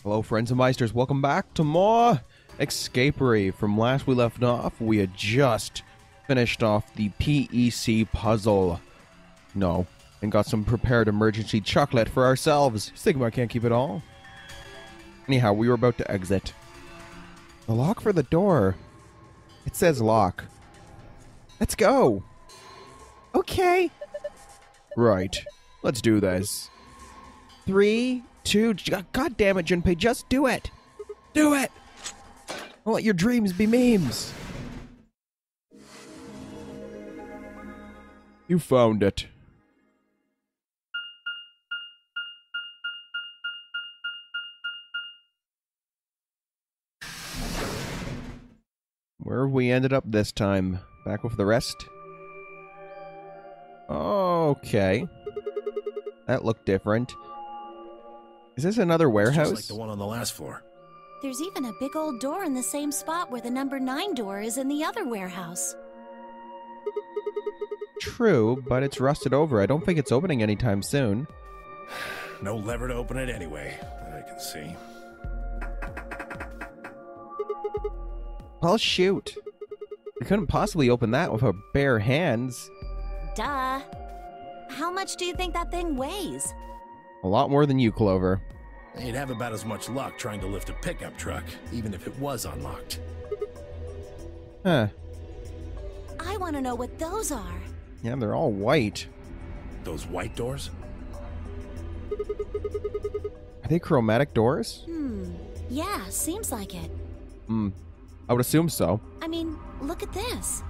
Hello friends and meisters, welcome back to more Escapery. From last we left off, we had just finished off the PEC puzzle. No, and got some prepared emergency chocolate for ourselves. Sigma can't keep it all. Anyhow, we were about to exit. The lock for the door. It says lock. Let's go. Okay. Right, let's do this. 3, 2, God damn it, Junpei, just do it! Do it! Don't let your dreams be memes! You found it. Where have we ended up this time? Back with the rest? Okay. That looked different. Is this another warehouse? Just like the one on the last floor. There's even a big old door in the same spot where the number 9 door is in the other warehouse. True, but it's rusted over. I don't think it's opening anytime soon. No lever to open it anyway, that I can see. Well, shoot. You couldn't possibly open that with our bare hands. Duh. How much do you think that thing weighs? A lot more than you, Clover. You'd have about as much luck trying to lift a pickup truck, even if it was unlocked. Huh. I want to know what those are. Yeah, they're all white. Those white doors? Are they chromatic doors? Yeah, seems like it. I would assume so. I mean, look at this.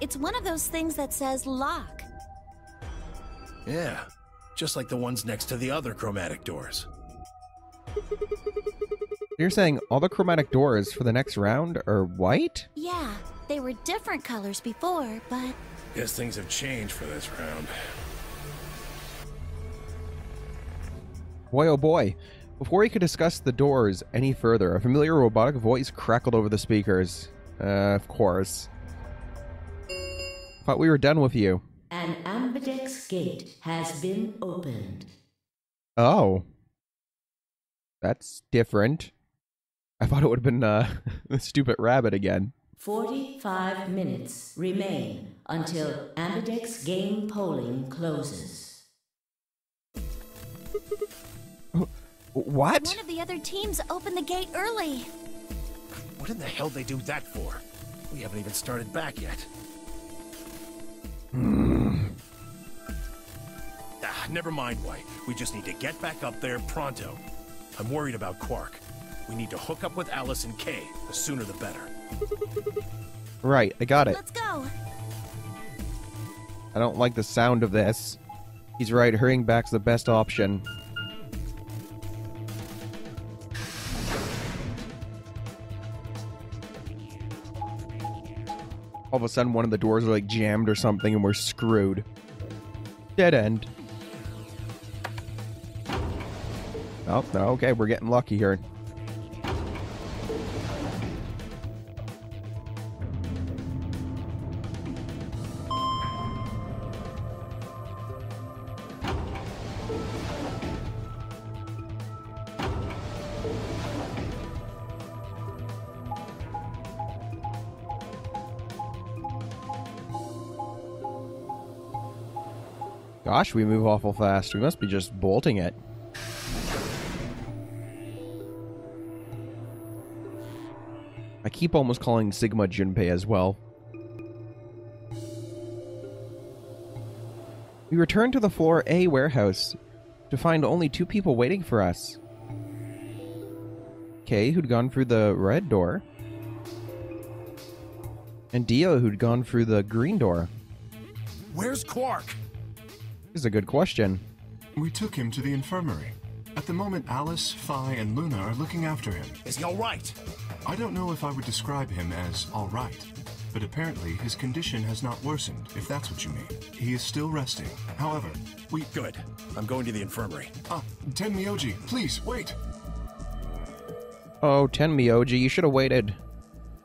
It's one of those things that says lock. Yeah, just like the ones next to the other chromatic doors. You're saying all the chromatic doors for the next round are white? Yeah, they were different colors before, but... Guess things have changed for this round. Boy, oh boy. Before we could discuss the doors any further, a familiar robotic voice crackled over the speakers. Of course. Thought we were done with you. An ambidex gate has been opened. Oh. That's different. I thought it would have been, the stupid rabbit again. 45 minutes remain until ambidex game polling closes. What? One of the other teams opened the gate early. What in the hell they do that for? We haven't even started back yet. Never mind, White. We just need to get back up there pronto. I'm worried about Quark. We need to hook up with Alice and Kay. The sooner the better. Right, I got it. Let's go. I don't like the sound of this. He's right, hurrying back's the best option. All of a sudden, one of the doors are like jammed or something, and we're screwed. Dead end. Oh, no, okay, we're getting lucky here. Gosh, we move awful fast. We must be just bolting it. I keep almost calling Sigma Junpei as well. We return to the floor A warehouse to find only 2 people waiting for us. Kay, who'd gone through the red door, and Dio, who'd gone through the green door. Where's Quark? This is a good question. We took him to the infirmary. At the moment, Alice, Phi, and Luna are looking after him. Is he all right? I don't know if I would describe him as all right, but apparently his condition has not worsened, if that's what you mean. He is still resting. However, we... Good. I'm going to the infirmary. Tenmyoji, please, wait! Oh, Tenmyoji, you should have waited.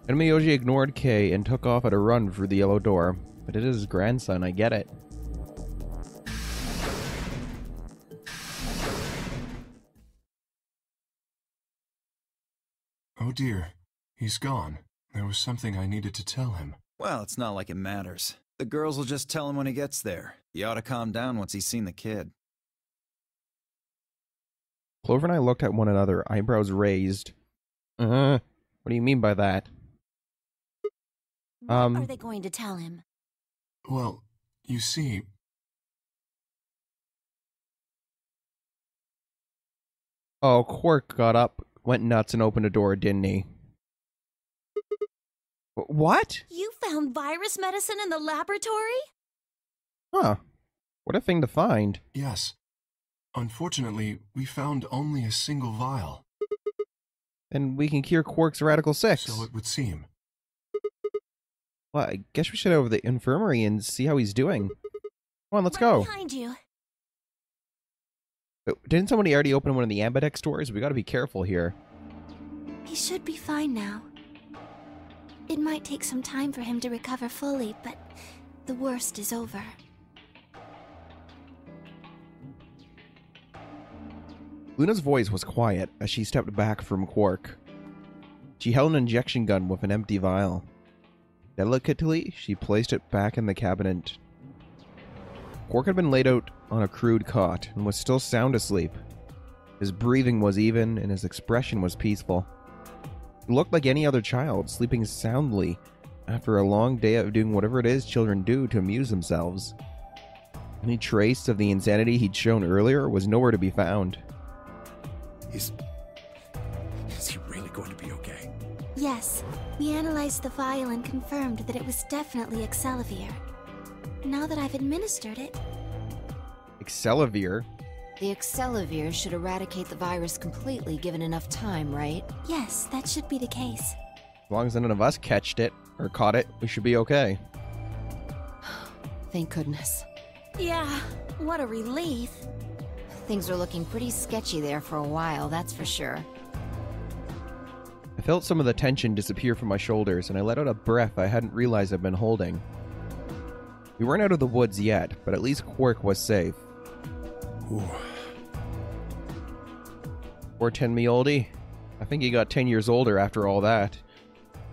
Tenmyoji ignored Kay and took off at a run through the yellow door. But it is his grandson, I get it. Oh dear, he's gone. There was something I needed to tell him. Well, it's not like it matters. The girls will just tell him when he gets there. He ought to calm down once he's seen the kid. Clover and I looked at one another, eyebrows raised. What do you mean by that? What are they going to tell him? Well, you see... Oh, Quark got up, went nuts, and opened a door, didn't he? What? You found virus medicine in the laboratory? Huh. What a thing to find. Yes. Unfortunately, we found only a single vial. Then we can cure Quark's Radical 6. So it would seem. Well, I guess we should head over to the infirmary and see how he's doing. Come on, let's go. Behind you. Didn't somebody already open one of the Ambidex stores? We gotta be careful here. He should be fine now. It might take some time for him to recover fully, but the worst is over. Luna's voice was quiet as she stepped back from Quark. She held an injection gun with an empty vial. Delicately, she placed it back in the cabinet. Quark had been laid out on a crude cot and was still sound asleep. His breathing was even and his expression was peaceful. He looked like any other child, sleeping soundly after a long day of doing whatever it is children do to amuse themselves. Any trace of the insanity he'd shown earlier was nowhere to be found. Is he really going to be okay? Yes, we analyzed the vial and confirmed that it was definitely Excelavir. Now that I've administered it... Excelavir? The Excelavir should eradicate the virus completely given enough time, right? Yes, that should be the case. As long as none of us catched it, or caught it, we should be okay. Thank goodness. Yeah, what a relief. Things are looking pretty sketchy there for a while, that's for sure. I felt some of the tension disappear from my shoulders, and I let out a breath I hadn't realized I'd been holding. We weren't out of the woods yet, but at least Quark was safe. Ooh. Poor Tenmyoji. I think he got 10 years older after all that.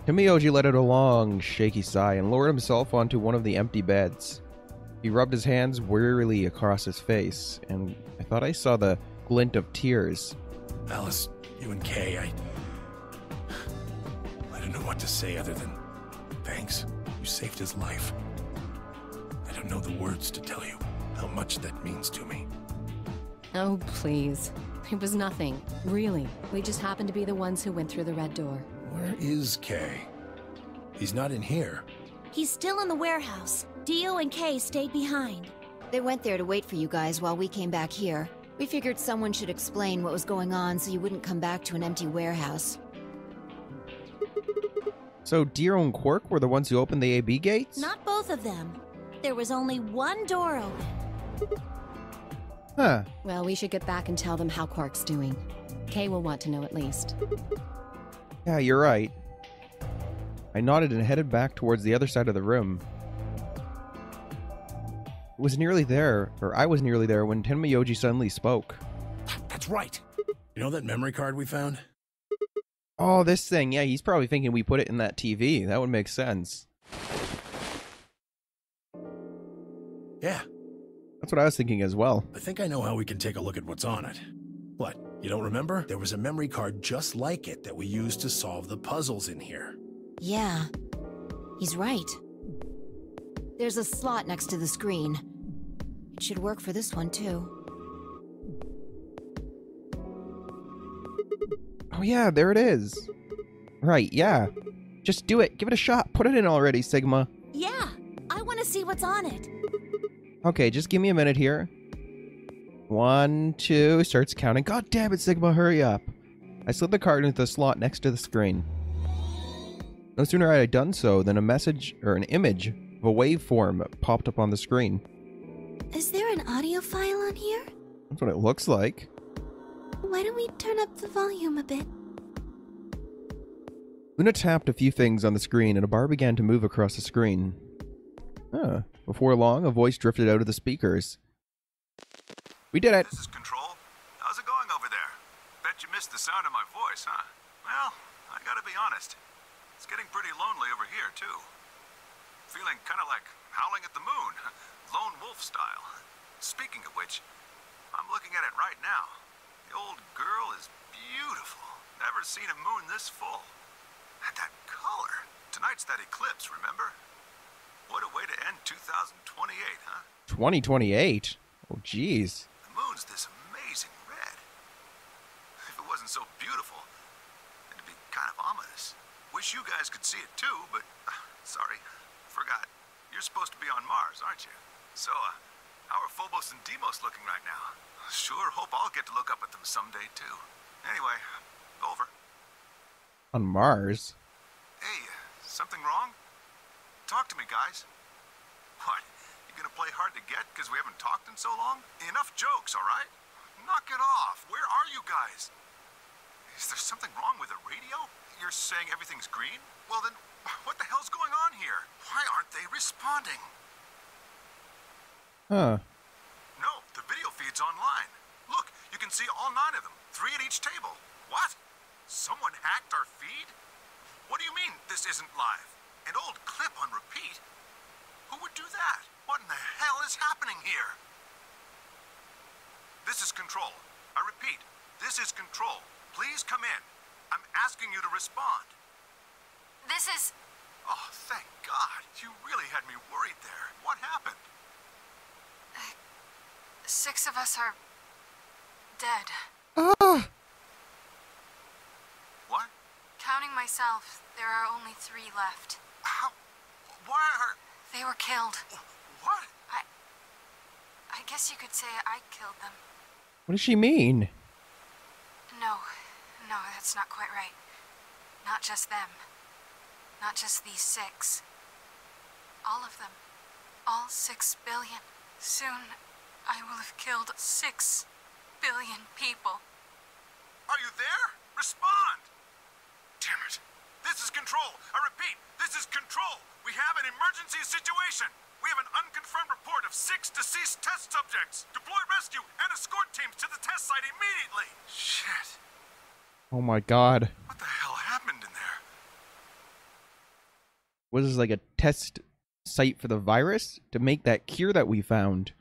Tenmyoji let out a long, shaky sigh and lowered himself onto one of the empty beds. He rubbed his hands wearily across his face, and I thought I saw the glint of tears. Alice, you and Kay, I don't know what to say other than thanks. You saved his life. I don't know the words to tell you how much that means to me. Oh, please. It was nothing. Really. We just happened to be the ones who went through the red door. Where is Kay? He's not in here. He's still in the warehouse. Dio and Kay stayed behind. They went there to wait for you guys while we came back here. We figured someone should explain what was going on so you wouldn't come back to an empty warehouse. So Dio and Quark were the ones who opened the AB gates? Not both of them. There was only one door open. Huh. Well, we should get back and tell them how Quark's doing. Kay will want to know at least. Yeah, you're right. I nodded and headed back towards the other side of the room. It was nearly there, or I was nearly there, when Tenmyoji suddenly spoke. That's right. You know that memory card we found? Oh, this thing. Yeah, he's probably thinking we put it in that TV. That would make sense. Yeah. That's what I was thinking as well. I think I know how we can take a look at what's on it. What, you don't remember? There was a memory card just like it that we used to solve the puzzles in here. Yeah, he's right. There's a slot next to the screen. It should work for this one, too. Oh yeah, there it is. Right, yeah. Just do it. Give it a shot. Put it in already, Sigma. Yeah, I want to see what's on it. Okay, just give me a minute here. 1, 2, starts counting. God damn it, Sigma, hurry up. I slid the card into the slot next to the screen. No sooner had I done so than a message, or an image, of a waveform popped up on the screen. Is there an audio file on here? That's what it looks like. Why don't we turn up the volume a bit? Luna tapped a few things on the screen and a bar began to move across the screen. Before long, a voice drifted out of the speakers. We did it! This is Control. How's it going over there? Bet you missed the sound of my voice, huh? Well, I gotta be honest. It's getting pretty lonely over here, too. Feeling kind of like howling at the moon. Lone wolf style. Speaking of which, I'm looking at it right now. The old girl is beautiful. Never seen a moon this full. And that color. Tonight's that eclipse, remember? What a way to end 2028, huh? 2028? Oh, jeez. The moon's this amazing red. If it wasn't so beautiful, it'd be kind of ominous. Wish you guys could see it too, but sorry, forgot. You're supposed to be on Mars, aren't you? So, how are Phobos and Deimos looking right now? Sure hope I'll get to look up at them someday too. Anyway, over. On Mars? Hey, something wrong? Talk to me, guys. What? You gonna play hard to get because we haven't talked in so long? Enough jokes, all right? Knock it off. Where are you guys? Is there something wrong with the radio? You're saying everything's green? Well then, what the hell's going on here? Why aren't they responding? Huh. No, the video feed's online. Look, you can see all 9 of them. 3 at each table. What? Someone hacked our feed? What do you mean this isn't live? An old clip on repeat? Who would do that? What in the hell is happening here? This is Control. I repeat, this is Control. Please come in. I'm asking you to respond. This is... Oh, thank God. You really had me worried there. What happened? 6 of us are... dead. Ah! What? Counting myself, there are only 3 left. How? Why are... They were killed. What? I guess you could say I killed them. What does she mean? No, that's not quite right. Not just them. Not just these 6. All of them. All 6 billion. Soon, I will have killed 6 billion people. Are you there? Respond! Damn it. This is Control. I repeat, this is Control. We have an emergency situation. We have an unconfirmed report of 6 deceased test subjects. Deploy rescue and escort teams to the test site immediately. Shit. Oh my god. What the hell happened in there? Was this like a test site for the virus to make that cure that we found?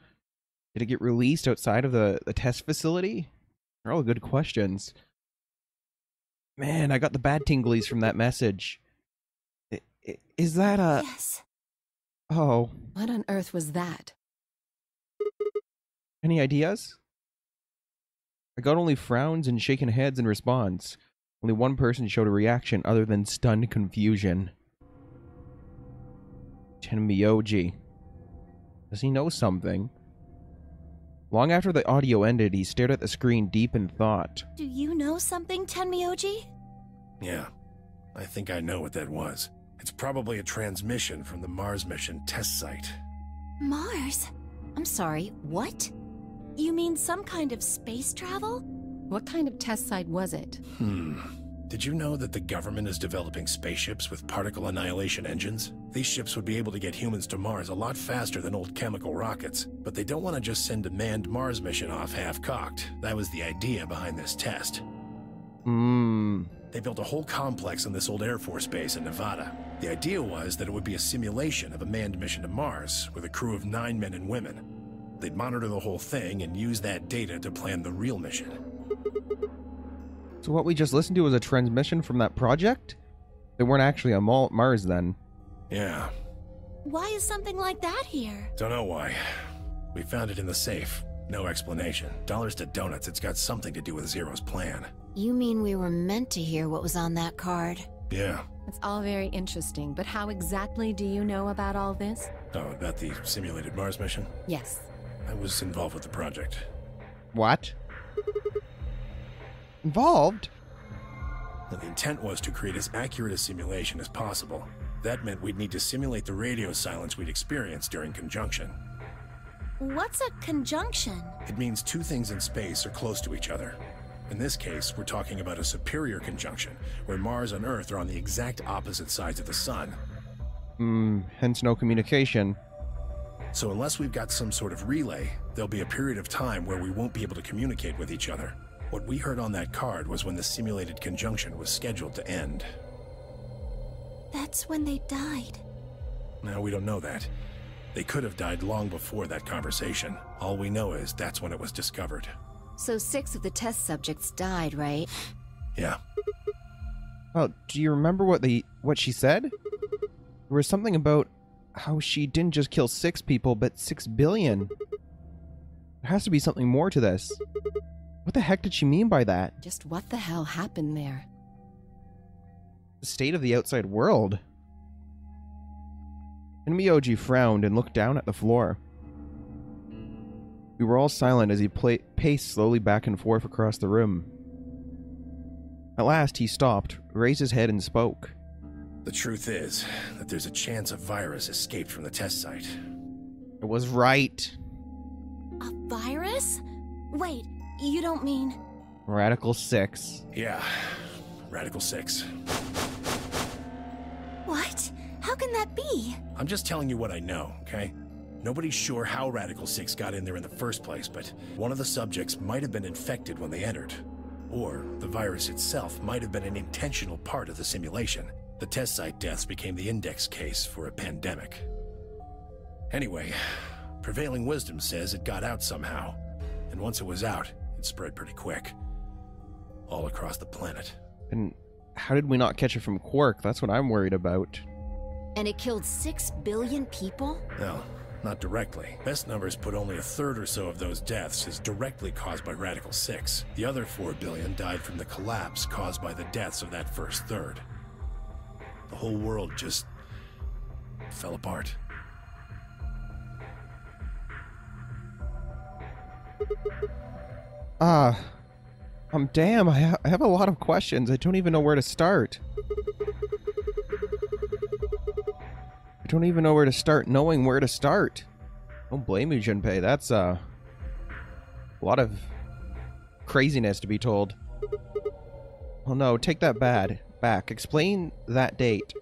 Did it get released outside of the test facility? They're all good questions. Man, I got the bad tinglies from that message. Is that a... Yes. Oh. What on earth was that? Any ideas? I got only frowns and shaken heads in response. Only one person showed a reaction other than stunned confusion. Tenmyoji. Does he know something? Long after the audio ended, he stared at the screen deep in thought. Do you know something, Tenmyoji? Yeah, I think I know what that was. It's probably a transmission from the Mars mission test site. Mars? I'm sorry, what? You mean some kind of space travel? What kind of test site was it? Did you know that the government is developing spaceships with particle annihilation engines? These ships would be able to get humans to Mars a lot faster than old chemical rockets, but they don't want to just send a manned Mars mission off half-cocked. That was the idea behind this test. They built a whole complex on this old Air Force base in Nevada. The idea was that it would be a simulation of a manned mission to Mars with a crew of 9 men and women. They'd monitor the whole thing and use that data to plan the real mission. So what we just listened to was a transmission from that project? They weren't actually on Mars then. Yeah. Why is something like that here? Don't know why. We found it in the safe. No explanation. Dollars to donuts, it's got something to do with Zero's plan. You mean we were meant to hear what was on that card? Yeah. It's all very interesting, but how exactly do you know about all this? Oh, about the simulated Mars mission? Yes. I was involved with the project. What? Involved? The intent was to create as accurate a simulation as possible. That meant we'd need to simulate the radio silence we'd experienced during conjunction. What's a conjunction? It means 2 things in space are close to each other. In this case, we're talking about a superior conjunction, where Mars and Earth are on the exact opposite sides of the sun. Hence no communication. So unless we've got some sort of relay, there'll be a period of time where we won't be able to communicate with each other. What we heard on that card was when the simulated conjunction was scheduled to end. That's when they died. Now, we don't know that. They could have died long before that conversation. All we know is that's when it was discovered. So 6 of the test subjects died, right? Yeah. Well, do you remember what she said? There was something about how she didn't just kill 6 people, but 6 billion. There has to be something more to this. What the heck did she mean by that? Just what the hell happened there? The state of the outside world. Mioji frowned and looked down at the floor. We were all silent as he paced slowly back and forth across the room. At last, he stopped, raised his head, and spoke. The truth is that there's a chance a virus escaped from the test site. It was right. A virus? Wait, you don't mean... Radical 6. Yeah, Radical 6. What? How can that be? I'm just telling you what I know, okay? Nobody's sure how Radical 6 got in there in the first place, but one of the subjects might have been infected when they entered. Or the virus itself might have been an intentional part of the simulation. The test site deaths became the index case for a pandemic. Anyway, prevailing wisdom says it got out somehow. And once it was out, it spread pretty quick. All across the planet. And how did we not catch it from Quark? That's what I'm worried about. And it killed 6 billion people? No, not directly. Best numbers put only a third or so of those deaths as directly caused by Radical 6. The other 4 billion died from the collapse caused by the deaths of that first third. The whole world just fell apart. Damn, I have a lot of questions. I don't even know where to start. I don't even know where to start knowing where to start. Don't blame you, Junpei. That's, a lot of craziness to be told. Oh no, take that back. Explain that date.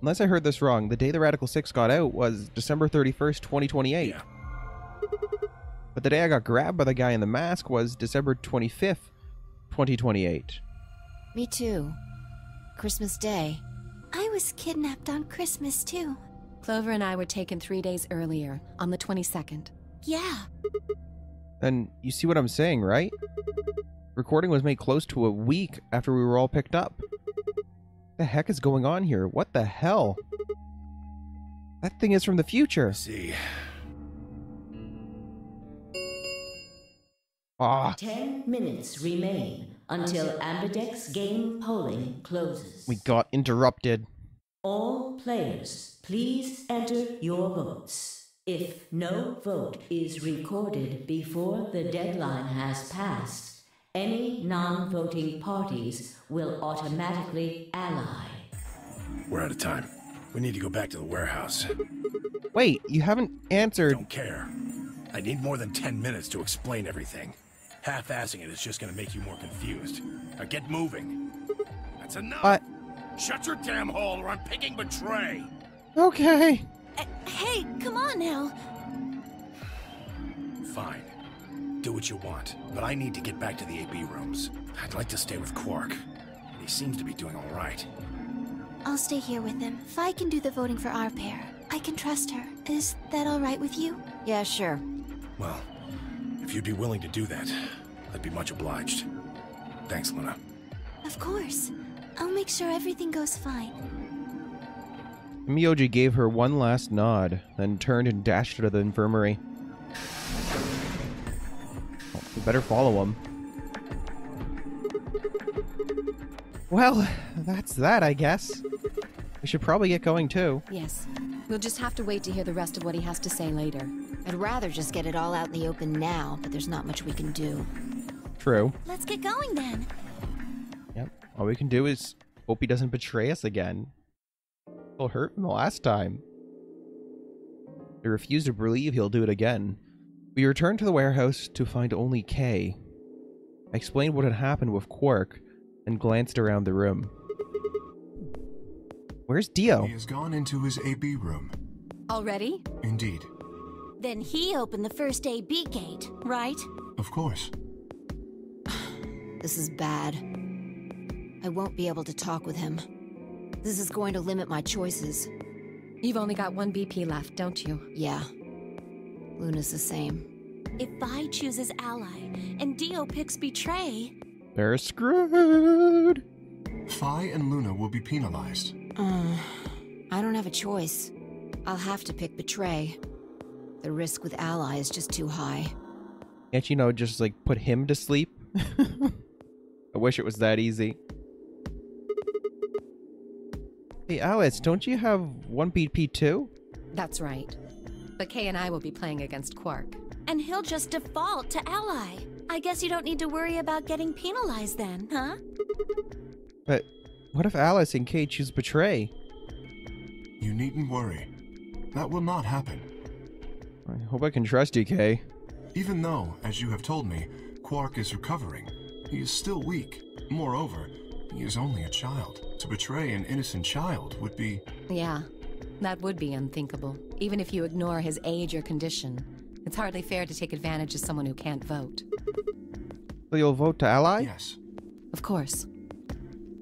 Unless I heard this wrong, the day the Radical 6 got out was December 31st, 2028. Yeah. But the day I got grabbed by the guy in the mask was December 25th, 2028. Me too. Christmas Day. I was kidnapped on Christmas, too. Clover and I were taken 3 days earlier, on the 22nd. Yeah. Then you see what I'm saying, right? Recording was made close to a week after we were all picked up. What the heck is going on here? What the hell? That thing is from the future. I see. 10 minutes remain until Ambidex game polling closes. We got interrupted. All players, please enter your votes. If no vote is recorded before the deadline has passed, any non-voting parties will automatically ally. We're out of time. We need to go back to the warehouse. Wait, you haven't answered. Don't care. I need more than 10 minutes to explain everything. Half-assing it is just gonna make you more confused. Now get moving. That's enough. But... Shut your damn hole or I'm picking betray. Okay. Hey, come on now. Fine. Do what you want, but I need to get back to the AB rooms. I'd like to stay with Quark. He seems to be doing all right. I'll stay here with him. Fi can do the voting for our pair. I can trust her. Is that all right with you? Yeah, sure. Well, if you'd be willing to do that, I'd be much obliged. Thanks, Luna. Of course. I'll make sure everything goes fine. Mioji gave her one last nod, then turned and dashed out of the infirmary. Well, we better follow him. Well, that's that, I guess. We should probably get going, too. Yes. We'll just have to wait to hear the rest of what he has to say later. I'd rather just get it all out in the open now, but there's not much we can do. True. Let's get going then. Yep. All we can do is hope he doesn't betray us again. He'll hurt him the last time. I refuse to believe he'll do it again. We returned to the warehouse to find only Kay. I explained what had happened with Quark and glanced around the room. Where's Dio? He has gone into his AB room. Already? Indeed. Then he opened the first AB gate, right? Of course. This is bad. I won't be able to talk with him. This is going to limit my choices. You've only got one BP left, don't you? Yeah. Luna's the same. If Vi chooses Ally and Dio picks Betray... They're screwed. Phi and Luna will be penalized. I don't have a choice. I'll have to pick Betray. The risk with Ally is just too high. Can't you know, just like put him to sleep? I wish it was that easy. Hey Alice, don't you have one BP too? That's right. But Kay and I will be playing against Quark. And he'll just default to Ally. I guess you don't need to worry about getting penalized then, huh? But what if Alice and Kay choose Betray? You needn't worry. That will not happen. I hope I can trust you, Kay. Even though, as you have told me, Quark is recovering, he is still weak. Moreover, he is only a child. To betray an innocent child would be... Yeah, that would be unthinkable. Even if you ignore his age or condition. It's hardly fair to take advantage of someone who can't vote. So you'll vote to Ally? Yes. Of course.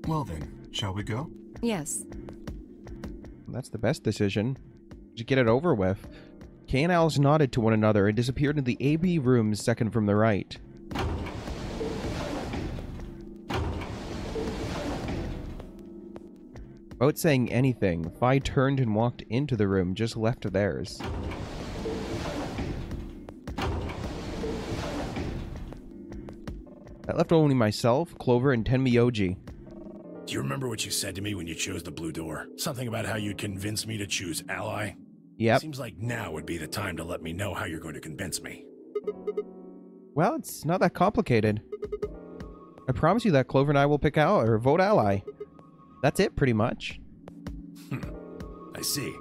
Well then, shall we go? Yes. That's the best decision. Just get it over with. Kay and Alice nodded to one another and disappeared into the AB room second from the right. Without saying anything, Phi turned and walked into the room just left of theirs. That left only myself, Clover, and Tenmyoji. Do you remember what you said to me when you chose the blue door? Something about how you'd convince me to choose Ally? Yep. Seems like now would be the time to let me know how you're going to convince me. Well, it's not that complicated. I promise you that Clover and I will pick out or vote Ally. That's it, pretty much. I see.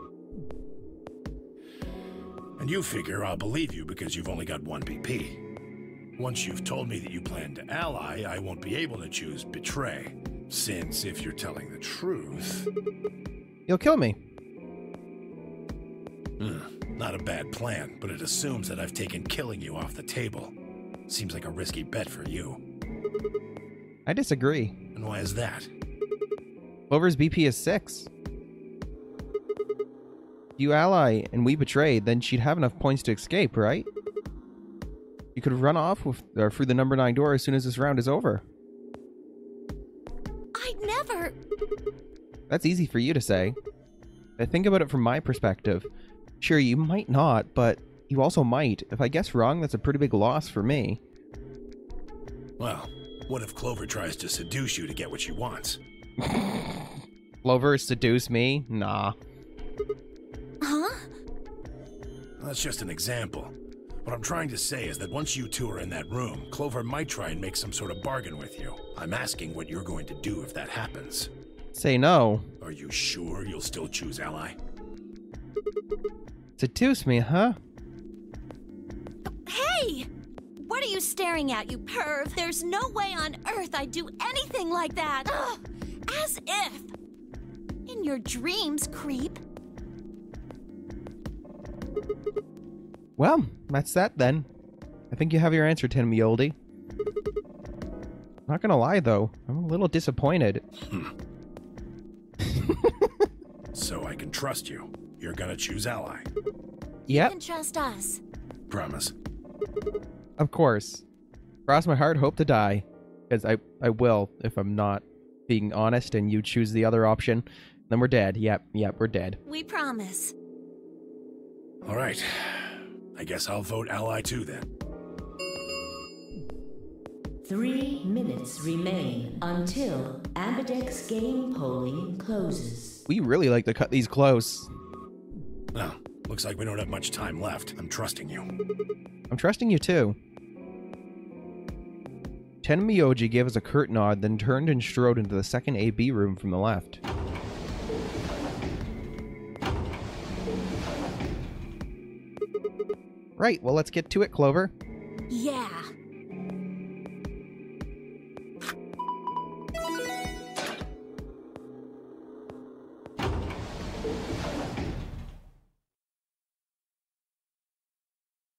And you figure I'll believe you because you've only got one BP. Once you've told me that you plan to ally, I won't be able to choose Betray. Since, if you're telling the truth... You'll kill me. Not a bad plan, but it assumes that I've taken killing you off the table. Seems like a risky bet for you. I disagree. And why is that? Clover's BP is 6. If you ally and we betray, then she'd have enough points to escape, right? You could run off with, or through the number 9 door as soon as this round is over. I'd never... That's easy for you to say. But think about it from my perspective. Sure, you might not, but you also might. If I guess wrong, that's a pretty big loss for me. Well, what if Clover tries to seduce you to get what she wants? Clover seduce me? Nah. Huh? That's just an example. What I'm trying to say is that once you two are in that room, Clover might try and make some sort of bargain with you. I'm asking what you're going to do if that happens. Say no. Are you sure you'll still choose Ally? Seduce me, huh? Hey! What are you staring at, you perv? There's no way on earth I'd do anything like that! Ugh! As if! In your dreams, creep. Well, that's that then. I think you have your answer, Tenmyoji. Not gonna lie, though. I'm a little disappointed. So I can trust you. You're gonna choose Ally. Yep. You can trust us. Promise. Of course. Cross my heart, hope to die. Because I will, if I'm not being honest and you choose the other option. Then we're dead. Yep, we're dead. We promise. All right. I guess I'll vote Ally too, then. 3 minutes remain until Ambidex's game polling closes. We really like to cut these close. Well, looks like we don't have much time left. I'm trusting you. I'm trusting you too. Tenmyoji gave us a curt nod, then turned and strode into the second AB room from the left. Right, well, let's get to it, Clover. Yeah.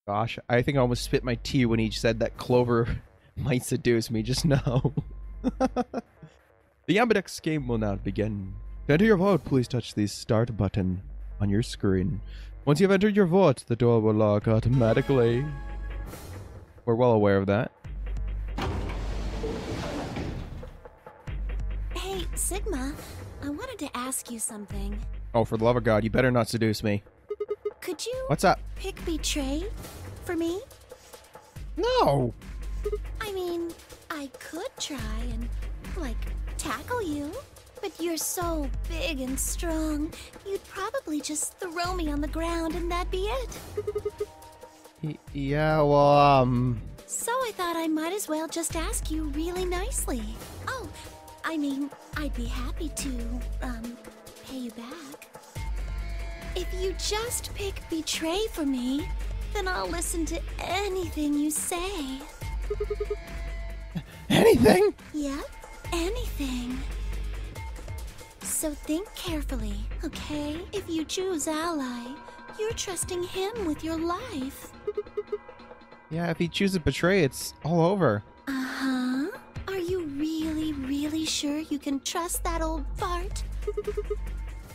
Gosh, I think I almost spit my tea when he said that Clover might seduce me, just know. The Ambidex game will now begin. To enter your vote, please touch the start button on your screen. Once you've entered your vote, the door will lock automatically. We're well aware of that. Hey, Sigma, I wanted to ask you something. Oh, for the love of God, you better not seduce me. Could you... What's up? Pick Betray for me? No! I mean, I could try and, like, tackle you. But you're so big and strong, you'd probably just throw me on the ground and that'd be it. Yeah, well, So I thought I might as well just ask you really nicely. Oh, I mean, I'd be happy to, pay you back. If you just pick Betray for me, then I'll listen to anything you say. Anything? Yep, anything. So think carefully, okay? If you choose Ally, you're trusting him with your life. Yeah, if he chooses Betray, it's all over. Uh-huh. Are you really, really sure you can trust that old fart?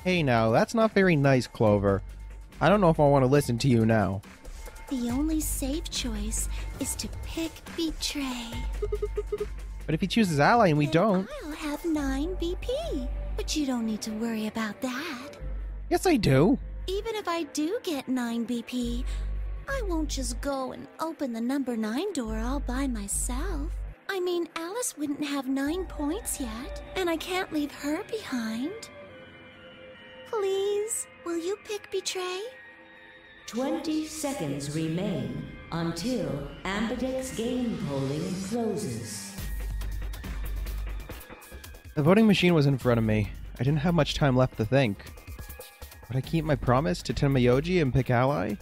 Hey now, that's not very nice, Clover. I don't know if I want to listen to you now. The only safe choice is to pick Betray. But if he chooses Ally and we then don't... I'll have 9 BP. But you don't need to worry about that. Yes, I do. Even if I do get 9 BP, I won't just go and open the number 9 door all by myself. I mean, Alice wouldn't have 9 points yet, and I can't leave her behind. Please, will you pick Betray? 20 seconds remain until Ambidex game polling closes. The voting machine was in front of me. I didn't have much time left to think. Would I keep my promise to Tenmayoji and pick Ally?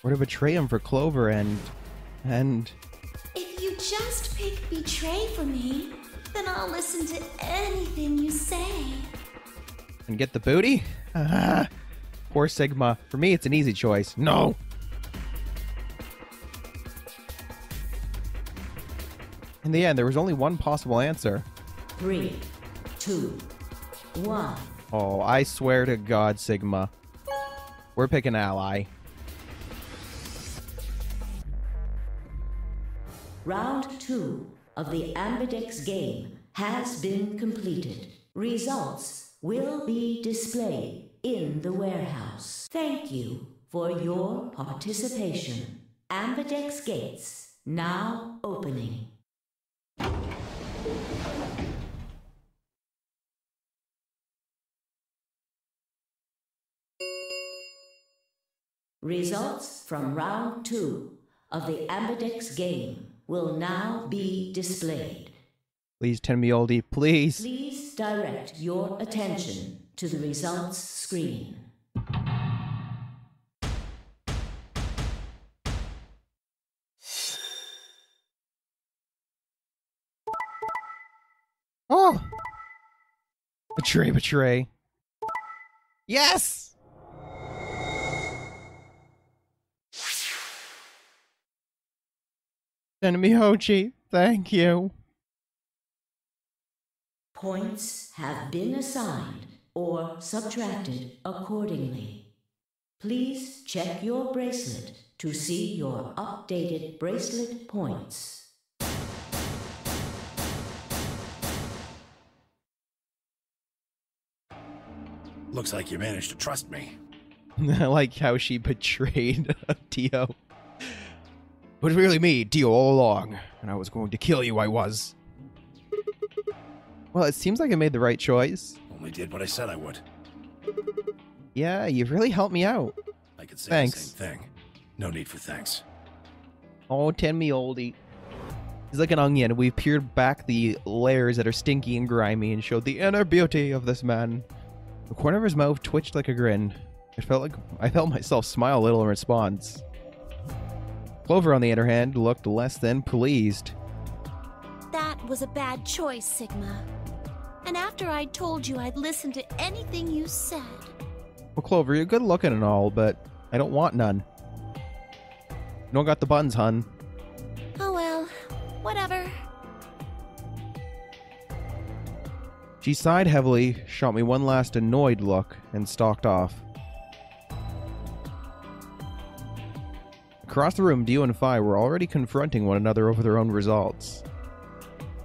Or to betray him for Clover and... If you just pick Betray for me, then I'll listen to anything you say. And get the booty? Poor Sigma. For me, it's an easy choice. No! In the end, there was only one possible answer. 3, 2, 1. Oh, I swear to God, Sigma. We're picking Ally. Round 2 of the Ambidex game has been completed. Results will be displayed in the warehouse. Thank you for your participation. Ambidex gates now opening. Results from round 2 of the Ambidex game will now be displayed. Please, Tenmayoji, please. Please direct your attention to the results screen. Oh! Betray. Yes! Tenmayoji, thank you. Points have been assigned or subtracted accordingly. Please check your bracelet to see your updated bracelet points. Looks like you managed to trust me. I like how she betrayed Dio. It was really me, Dio, all along. And I was going to kill you, I was. Well, it seems like I made the right choice. Only did what I said I would. Yeah, you've really helped me out. I could say Thanks. the same thing. No need for thanks. Oh, Tenmayoji. He's like an onion. We've peeled back the layers that are stinky and grimy and showed the inner beauty of this man. The corner of his mouth twitched like a grin. I felt myself smile a little in response. Clover, on the other hand, looked less than pleased. That was a bad choice, Sigma. And after I told you I'd listen to anything you said. Well, Clover, you're good looking and all, but I don't want none. You don't got the buns, hun. Oh well, whatever. She sighed heavily, shot me one last annoyed look, and stalked off. Across the room, Dio and Phi were already confronting one another over their own results.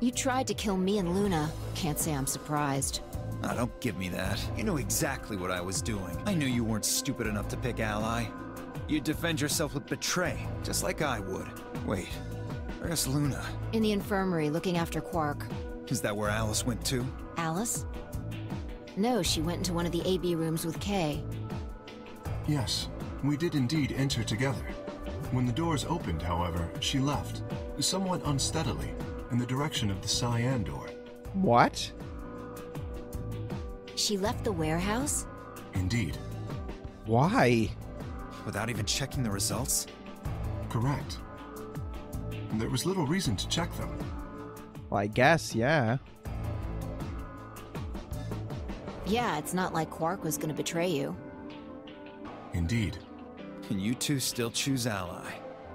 You tried to kill me and Luna. Can't say I'm surprised. Oh, don't give me that. You knew exactly what I was doing. I knew you weren't stupid enough to pick ally. You'd defend yourself with betray, just like I would. Wait, where's Luna? In the infirmary, looking after Quark. Is that where Alice went to? Alice? No, she went into one of the AB rooms with Kay. Yes, we did indeed enter together. When the doors opened, however, she left, somewhat unsteadily, in the direction of the cyan door. What? She left the warehouse? Indeed. Why? Without even checking the results? Correct. There was little reason to check them. Well, I guess, yeah. Yeah, it's not like Quark was gonna betray you. Indeed. And you two still choose ally.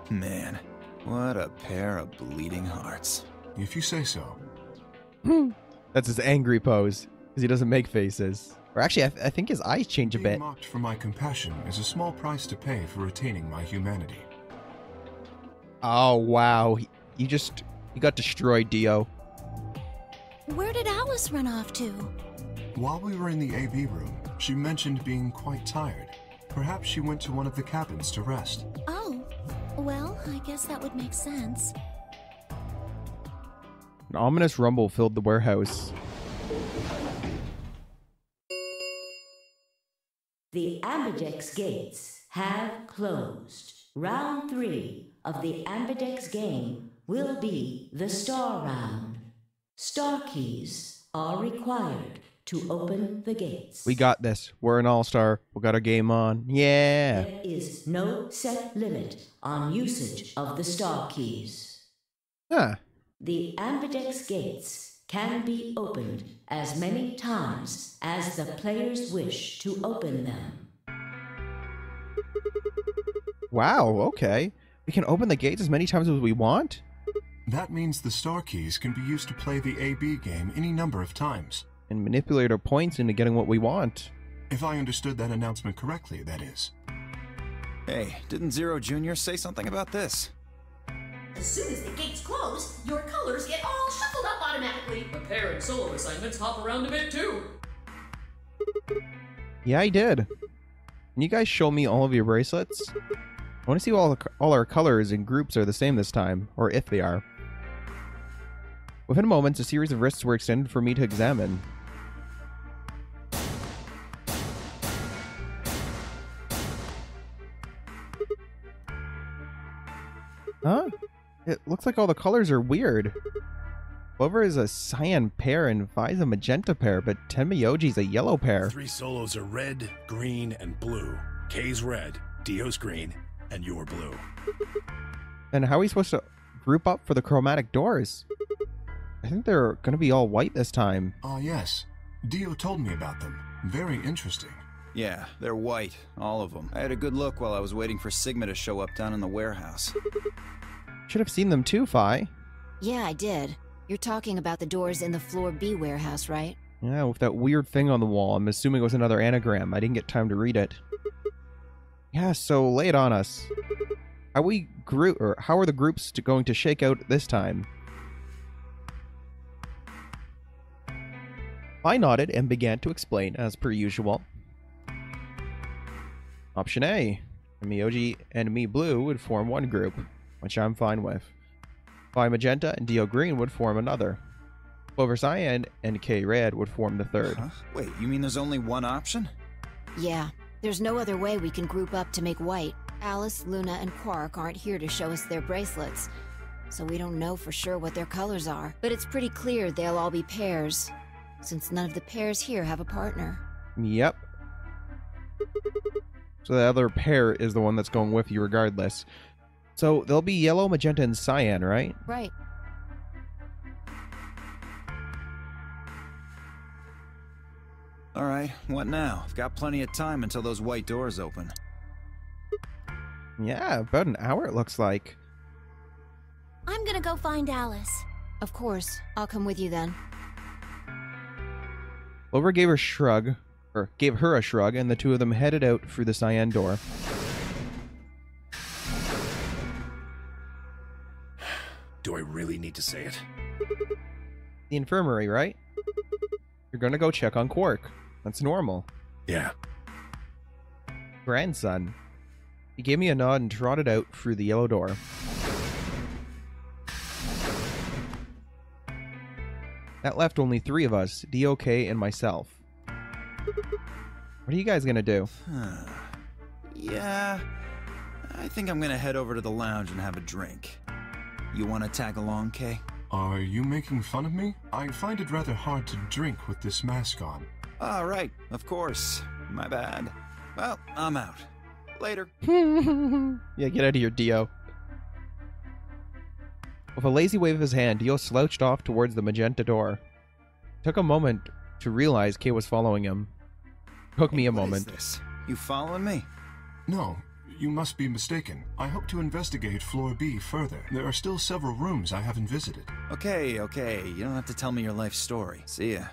Man, what a pair of bleeding hearts. If you say so. That's his angry pose, because he doesn't make faces. Or actually, I think his eyes change a bit. Being mocked for my compassion is a small price to pay for retaining my humanity. Oh, wow. He got destroyed, Dio. Where did Alice run off to? While we were in the AB room, she mentioned being quite tired. Perhaps she went to one of the cabins to rest. Oh, well, I guess that would make sense. An ominous rumble filled the warehouse. The Ambidex gates have closed. Round 3 of the Ambidex game will be the Star Round. Star keys are required to open the gates. We got this. We're an all-star. We got our game on. Yeah. There is no set limit on usage of the star keys. Huh. The Ambidex gates can be opened as many times as the players wish to open them. Wow, okay. We can open the gates as many times as we want? That means the star keys can be used to play the AB game any number of times. And manipulate our points into getting what we want. If I understood that announcement correctly, that is. Hey, didn't Zero Jr. say something about this? As soon as the gates close, your colors get all shuffled up automatically. The pair and solo assignments hop around a bit too. Yeah, I did. Can you guys show me all of your bracelets? I want to see all our colors and groups are the same this time, or if they are. Within moments, a series of wrists were extended for me to examine. Huh? It looks like all the colors are weird. Clover is a cyan pair and Vi's a magenta pair, but Tenmyoji's a yellow pair. 3 solos are red, green, and blue. K's red, Dio's green, and you're blue. And how are we supposed to group up for the chromatic doors? I think they're going to be all white this time. Ah, yes. Dio told me about them. Very interesting. Yeah, they're white, all of them. I had a good look while I was waiting for Sigma to show up down in the warehouse. Should have seen them too, Phi. Yeah, I did. You're talking about the doors in the Floor B warehouse, right? Yeah, with that weird thing on the wall. I'm assuming it was another anagram. I didn't get time to read it. Yeah, so lay it on us. How are the groups going to shake out this time? I nodded and began to explain as per usual. Option A. Miyoji and me blue would form one group, which I'm fine with. Phi magenta and Dio green would form another. Clover cyan and K red would form the third. Huh? Wait, you mean there's only one option? Yeah, there's no other way we can group up to make white. Alice, Luna, and Quark aren't here to show us their bracelets, so we don't know for sure what their colors are. But it's pretty clear they'll all be pairs, since none of the pairs here have a partner. Yep. So the other pair is the one that's going with you regardless. So they'll be yellow, magenta, and cyan, right? Right. Alright, what now? I've got plenty of time until those white doors open. Yeah, about an hour it looks like. I'm gonna go find Alice. Of course. I'll come with you then. Clover gave her a shrug, and the two of them headed out through the cyan door. Do I really need to say it? The infirmary, right? You're gonna go check on Quark. That's normal. Yeah. Grandson. He gave me a nod and trotted out through the yellow door. That left only 3 of us, DOK and myself. What are you guys gonna do? Yeah, I think I'm gonna head over to the lounge and have a drink. You wanna tag along, Kay? Are you making fun of me? I find it rather hard to drink with this mask on. All right, of course. My bad. Well, I'm out. Later. Yeah, get out of here, Dio. With a lazy wave of his hand, Dio slouched off towards the magenta door. It took a moment to realize Kay was following him. Took me a moment. What is this? You following me? No, you must be mistaken. I hope to investigate Floor B further. There are still several rooms I haven't visited. Okay. You don't have to tell me your life story. See ya.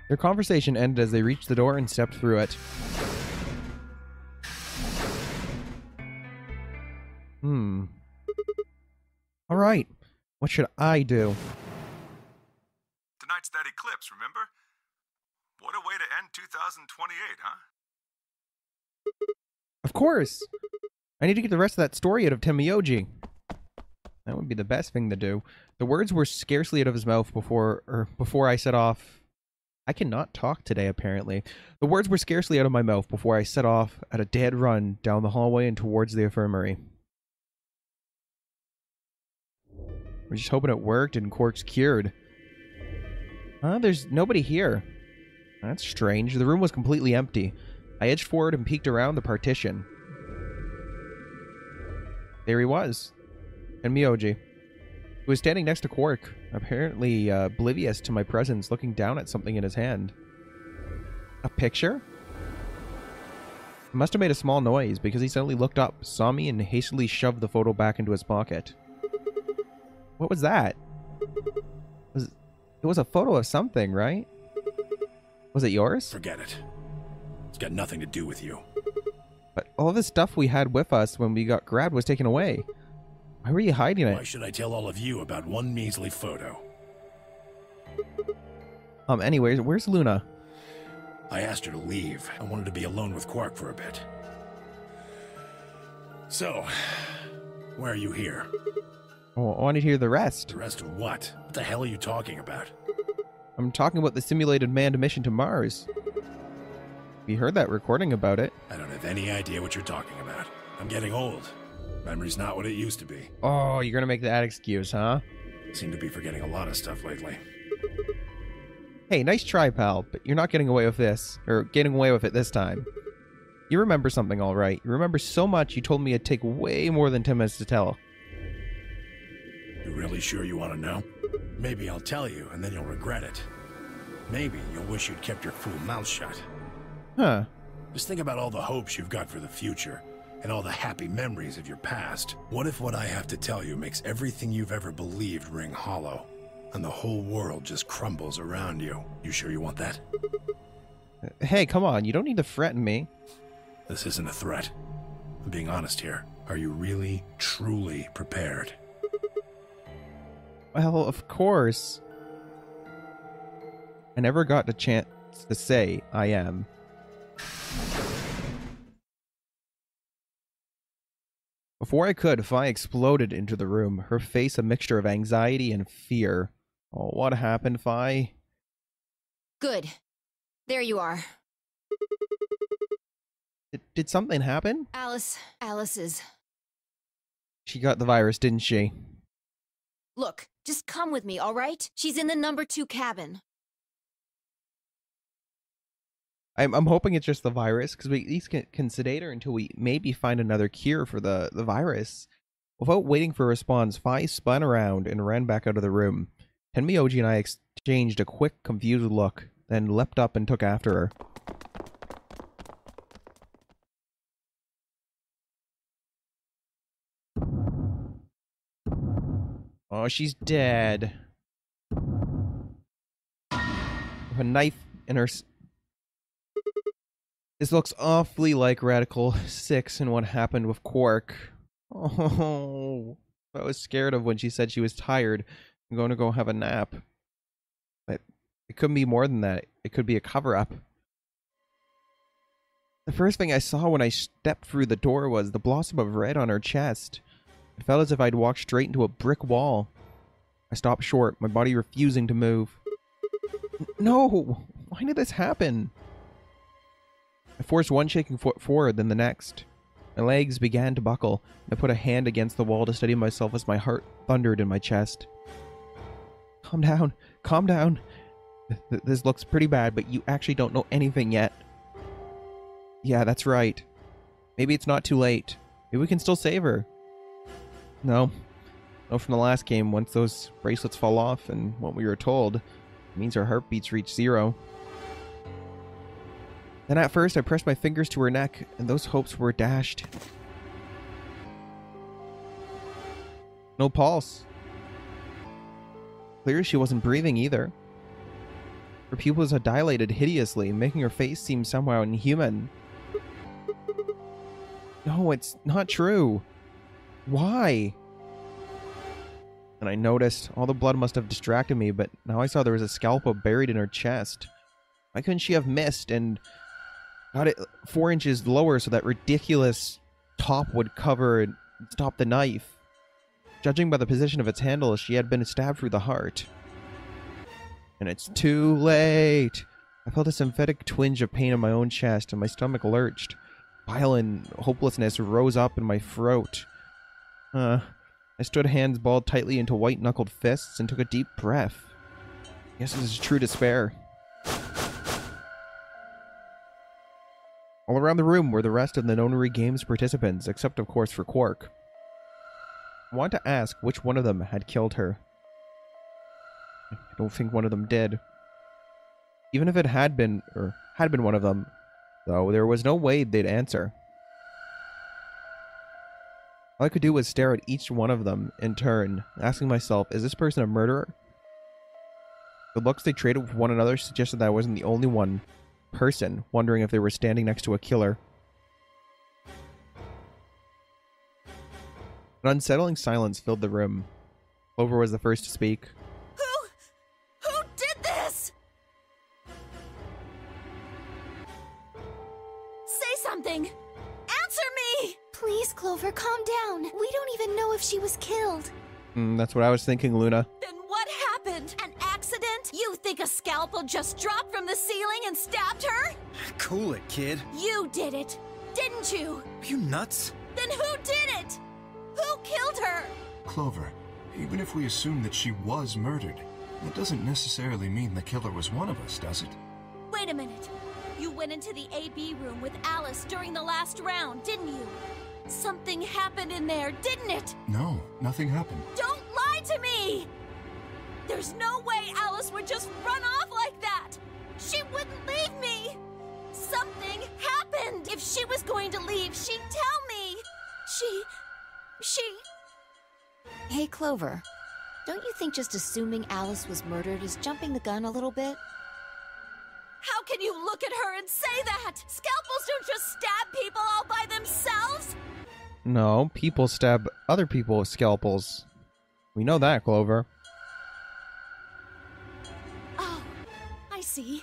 Their conversation ended as they reached the door and stepped through it. Alright, what should I do? Tonight's that eclipse, remember? What a way to end 2028, huh? Of course! I need to get the rest of that story out of Temiyoji. That would be the best thing to do. The words were scarcely out of his mouth before I set off. I cannot talk today, apparently. The words were scarcely out of my mouth before I set off at a dead run down the hallway and towards the infirmary. We're just hoping it worked and Quark's cured. There's nobody here. That's strange. The room was completely empty. I edged forward and peeked around the partition. There he was. And Miyoji. He was standing next to Quark, apparently oblivious to my presence, looking down at something in his hand. A picture? He must have made a small noise because he suddenly looked up, saw me, and hastily shoved the photo back into his pocket. What was that? It was a photo of something, right? Was it yours? Forget it. It's got nothing to do with you. But all of the stuff we had with us when we got grabbed was taken away. Why were you hiding it? Why should I tell all of you about one measly photo? Anyways, where's Luna? I asked her to leave. I wanted to be alone with Quark for a bit. So, why are you here? Oh, I want to hear the rest. The rest of what? What the hell are you talking about? I'm talking about the simulated manned mission to Mars. We heard that recording about it. I don't have any idea what you're talking about. I'm getting old. Memory's not what it used to be. Oh, you're gonna make that excuse, huh? Seem to be forgetting a lot of stuff lately. Hey, nice try, pal, but you're not getting away with this. Or getting away with it this time. You remember something, all right. You remember so much you told me it'd take way more than 10 minutes to tell. You really sure you want to know? Maybe I'll tell you, and then you'll regret it. Maybe you'll wish you'd kept your fool mouth shut. Huh. Just think about all the hopes you've got for the future, and all the happy memories of your past. What if what I have to tell you makes everything you've ever believed ring hollow, and the whole world just crumbles around you? You sure you want that? Hey, come on, you don't need to threaten me. This isn't a threat. I'm being honest here. Are you really, truly prepared? Well, of course. I never got the chance to say I am. Before I could, Fi exploded into the room, her face a mixture of anxiety and fear. Oh, what happened, Fi? Good. There you are. Did something happen? Alice is... She got the virus, didn't she? Look, just come with me, all right? She's in the number 2 cabin. I'm hoping it's just the virus, because we at least can sedate her until we maybe find another cure for the virus. Without waiting for a response, Fi spun around and ran back out of the room. Tenmyoji and I exchanged a quick, confused look, then leapt up and took after her. Oh, she's dead. with a knife in her... This looks awfully like Radical 6 and what happened with Quark. Oh, I was scared of when she said she was tired. I'm going to go have a nap. But it couldn't be more than that. It could be a cover-up. The first thing I saw when I stepped through the door was the blossom of red on her chest. It felt as if I'd walked straight into a brick wall. I stopped short, my body refusing to move. No! Why did this happen? I forced one shaking foot forward, then the next. My legs began to buckle. I put a hand against the wall to steady myself as my heart thundered in my chest. Calm down. Calm down. This looks pretty bad, but you actually don't know anything yet. Yeah, that's right. Maybe it's not too late. Maybe we can still save her. No. No, from the last game, once those bracelets fall off, and what we were told, it means her heartbeats reach 0. Then at first, I pressed my fingers to her neck, and those hopes were dashed. No pulse. Clear she wasn't breathing either. Her pupils had dilated hideously, making her face seem somehow inhuman. No, it's not true. Why? And I noticed all the blood must have distracted me, but now I saw there was a scalpel buried in her chest. Why couldn't she have missed and got it 4 inches lower so that ridiculous top would cover and stop the knife? Judging by the position of its handle, she had been stabbed through the heart. And it's too late. I felt a sympathetic twinge of pain in my own chest, and my stomach lurched. Bile and hopelessness rose up in my throat. I stood, hands balled tightly into white-knuckled fists, and took a deep breath. Yes, this is true despair. All around the room were the rest of the Nonary Games participants, except of course for Quark. I wanted to ask which one of them had killed her. I don't think one of them did. Even if it had been one of them, though, there was no way they'd answer. All I could do was stare at each one of them in turn, asking myself, is this person a murderer? The looks they traded with one another suggested that I wasn't the only person wondering if they were standing next to a killer. An unsettling silence filled the room. Clover was the first to speak. Who did this? Say something! Answer me! Please, Clover, calm down. We don't even know if she was killed. That's what I was thinking, Luna. Then what happened? An accident? You think a scalpel just dropped from the ceiling and stabbed her? Cool it, kid. You did it, didn't you? Are you nuts? Then who did it? Who killed her? Clover, even if we assume that she was murdered, that doesn't necessarily mean the killer was one of us, does it? Wait a minute. You went into the AB room with Alice during the last round, didn't you? Something happened in there, didn't it? No, nothing happened. Don't lie to me! There's no way Alice would just run off like that! She wouldn't leave me! Something happened! If she was going to leave, she'd tell me! She... Hey, Clover. Don't you think just assuming Alice was murdered is jumping the gun a little bit? How can you look at her and say that? Scalpels don't just stab people all by themselves! No, people stab other people with scalpels. We know that, Clover. Oh, I see.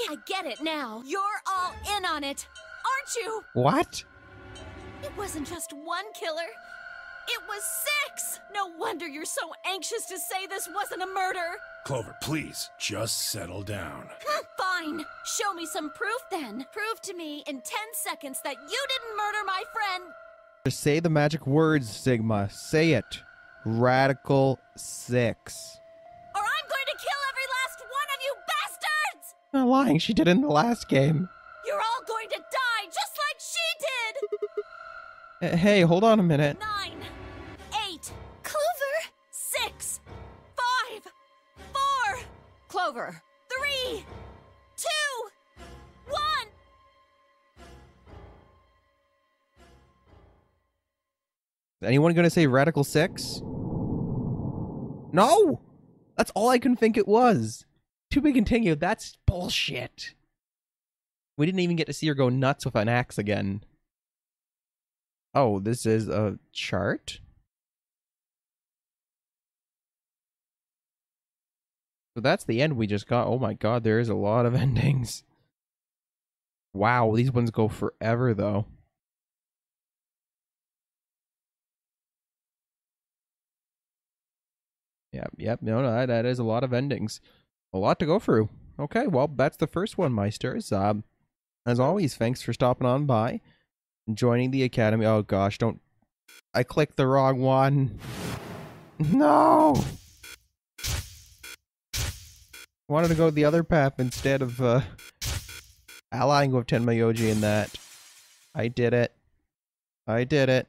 I get it now. You're all in on it, aren't you? What? It wasn't just one killer. It was 6! No wonder you're so anxious to say this wasn't a murder. Clover, please, just settle down. Fine. Show me some proof then. Prove to me in 10 seconds that you didn't murder my friend. Just say the magic words, Sigma. Say it. Radical 6. Or I'm going to kill every last one of you bastards! Not lying, she did in the last game. You're all going to die just like she did! Hey, hold on a minute. 9, 8, Clover! 6, 5, 4, Clover! 3, 2, 1. Is anyone gonna say Radical 6? No! That's all I can think it was. To be continued. That's bullshit. We didn't even get to see her go nuts with an axe again. Oh, this is a chart? So that's the end we just got. Oh my god, there is a lot of endings. Wow, these ones go forever though. Yep, no, that is a lot of endings. A lot to go through. Okay, well, that's the first one, Meisters. As always, thanks for stopping on by and joining the Academy. Oh gosh, don't... I clicked the wrong one. No! I wanted to go the other path instead of, allying with Tenmayoji in that. I did it. I did it.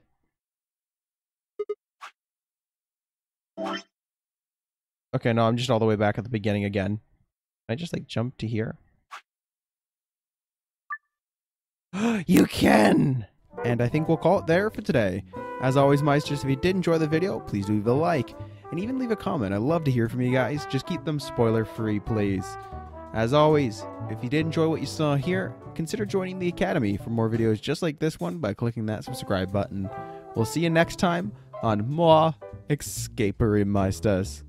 Okay, no, I'm just all the way back at the beginning again. Can I just, like, jump to here? You can! And I think we'll call it there for today. As always, Meisters, if you did enjoy the video, please do leave a like. And even leave a comment. I'd love to hear from you guys. Just keep them spoiler-free, please. As always, if you did enjoy what you saw here, consider joining the Academy for more videos just like this one by clicking that subscribe button. We'll see you next time on more Escapery Meisters.